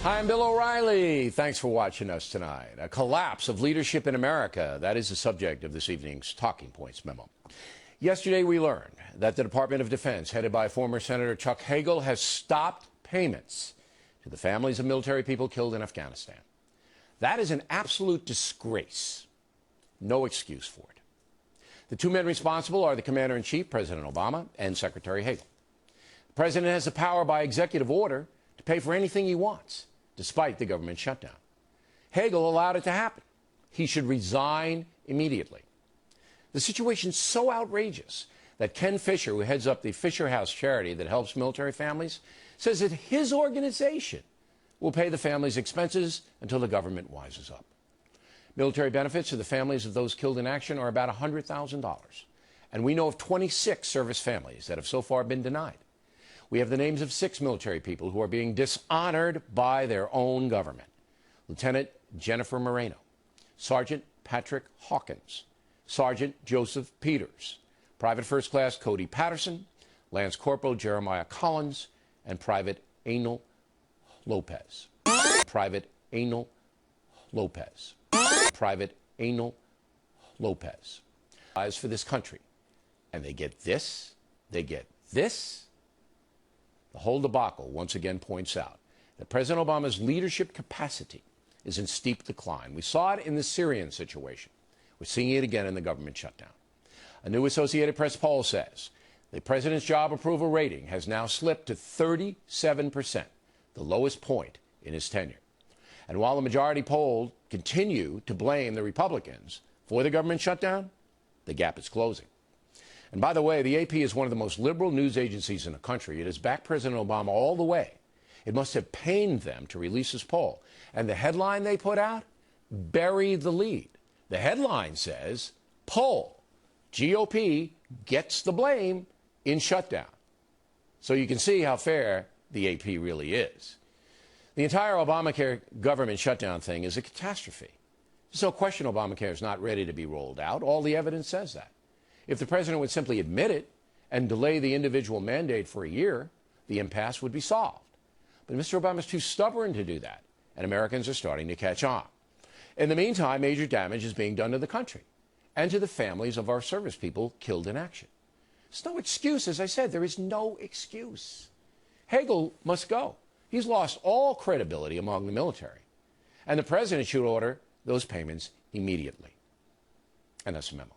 Hi, I'm Bill O'Reilly. Thanks for watching us tonight. A collapse of leadership in America. That is the subject of this evening's Talking Points memo. Yesterday, we learned that the Department of Defense, headed by former Senator Chuck Hagel, has stopped payments to the families of military people killed in Afghanistan. That is an absolute disgrace. No excuse for it. The two men responsible are the Commander-in-Chief, President Obama, and Secretary Hagel. The President has the power by executive order to pay for anything he wants, despite the government shutdown. Hagel allowed it to happen. He should resign immediately. The situation is so outrageous that Ken Fisher, who heads up the Fisher House charity that helps military families, says that his organization will pay the families' expenses until the government wises up. Military benefits to the families of those killed in action are about $100,000. And we know of 26 service families that have so far been denied. We have the names of 6 military people who are being dishonored by their own government. Lieutenant Jennifer Moreno, Sergeant Patrick Hawkins, Sergeant Joseph Peters, Private First Class Cody Patterson, Lance Corporal Jeremiah Collins, and Private Anal Lopez. Private Anal Lopez. Private Anal Lopez. Eyes for this country. And they get this, they get this. The whole debacle once again points out that President Obama's leadership capacity is in steep decline. We saw it in the Syrian situation. We're seeing it again in the government shutdown. A new Associated Press poll says the president's job approval rating has now slipped to 37%, the lowest point in his tenure. And while the majority polled continue to blame the Republicans for the government shutdown, the gap is closing. And by the way, the AP is one of the most liberal news agencies in the country. It has backed President Obama all the way. It must have pained them to release this poll. And the headline they put out? Bury the lead. The headline says, poll, GOP gets the blame in shutdown. So you can see how fair the AP really is. The entire Obamacare government shutdown thing is a catastrophe. There's no question Obamacare is not ready to be rolled out. All the evidence says that. If the president would simply admit it and delay the individual mandate for a year, the impasse would be solved. But Mr. Obama is too stubborn to do that, and Americans are starting to catch on. In the meantime, major damage is being done to the country and to the families of our service people killed in action. There's no excuse, as I said, there is no excuse. Hagel must go. He's lost all credibility among the military. And the president should order those payments immediately. And that's a memo.